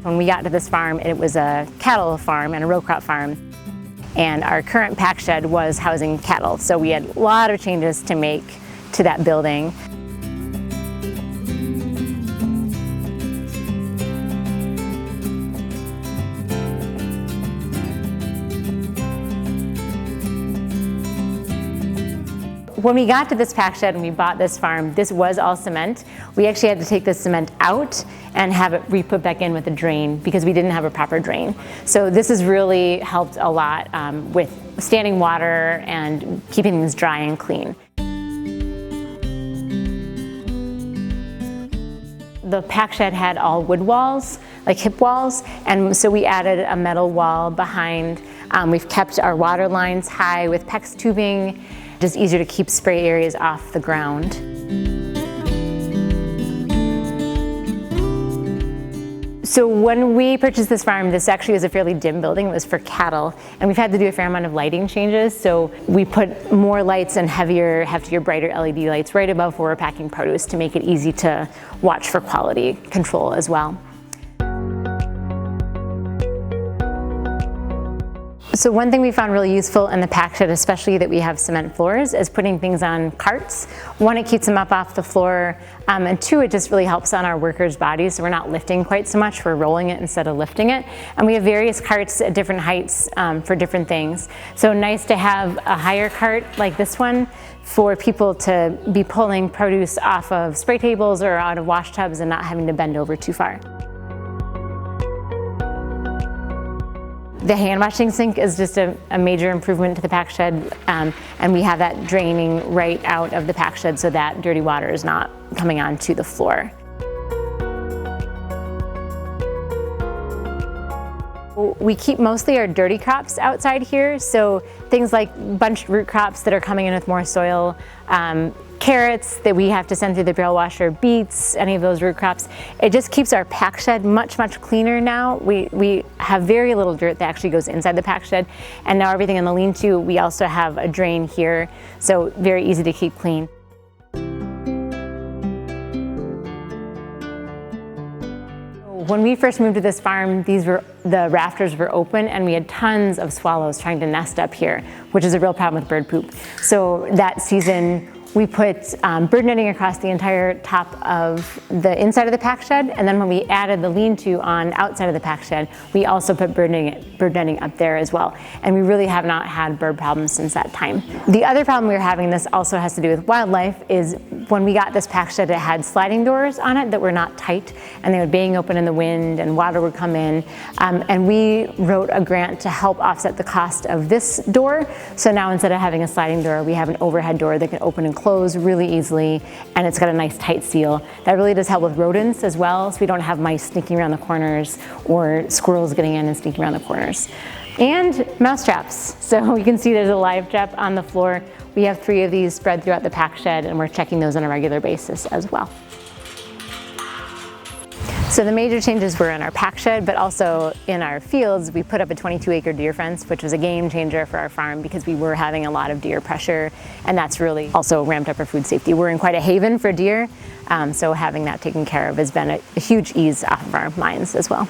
When we got to this farm, it was a cattle farm and a row crop farm. And our current pack shed was housing cattle. So we had a lot of changes to make to that building. When we got to this pack shed and we bought this farm, this was all cement. We actually had to take this cement out and have it re-put back in with a drain because we didn't have a proper drain. So this has really helped a lot with standing water and keeping things dry and clean. The pack shed had all wood walls, like hip walls, and so we added a metal wall behind. We've kept our water lines high with PEX tubing, just easier to keep spray areas off the ground. So when we purchased this farm, this actually was a fairly dim building. It was for cattle, and we've had to do a fair amount of lighting changes. So we put more lights and heftier, brighter LED lights right above where we're packing produce to make it easy to watch for quality control as well. So one thing we found really useful in the pack shed, especially that we have cement floors, is putting things on carts. One, it keeps them up off the floor, and two, it just really helps on our workers' bodies, so we're not lifting quite so much, we're rolling it instead of lifting it. And we have various carts at different heights for different things. So nice to have a higher cart like this one for people to be pulling produce off of spray tables or out of wash tubs and not having to bend over too far. The hand washing sink is just a major improvement to the pack shed, and we have that draining right out of the pack shed so that dirty water is not coming onto the floor. We keep mostly our dirty crops outside here, so things like bunched root crops that are coming in with more soil, carrots that we have to send through the barrel washer, beets, any of those root crops. It just keeps our pack shed much cleaner now. We have very little dirt that actually goes inside the pack shed, and now everything in the lean-to, we also have a drain here, so very easy to keep clean. When we first moved to this farm, the rafters were open and we had tons of swallows trying to nest up here, which is a real problem with bird poop. So that season, we put bird netting across the entire top of the inside of the pack shed, and then when we added the lean-to on outside of the pack shed, we also put bird netting up there as well. And we really have not had bird problems since that time. The other problem we were having, this also has to do with wildlife, is when we got this pack shed, it had sliding doors on it that were not tight, and they would bang open in the wind and water would come in. And we wrote a grant to help offset the cost of this door. So now instead of having a sliding door, we have an overhead door that can open and close really easily, and it's got a nice tight seal. That really does help with rodents as well, so we don't have mice sneaking around the corners or squirrels getting in and sneaking around the corners. And mouse traps. So you can see there's a live trap on the floor. We have 3 of these spread throughout the pack shed, and we're checking those on a regular basis as well. So the major changes were in our pack shed, but also in our fields. We put up a 22-acre deer fence, which was a game changer for our farm because we were having a lot of deer pressure, and that's really also ramped up our food safety. We're in quite a haven for deer, so having that taken care of has been a huge ease off of our minds as well.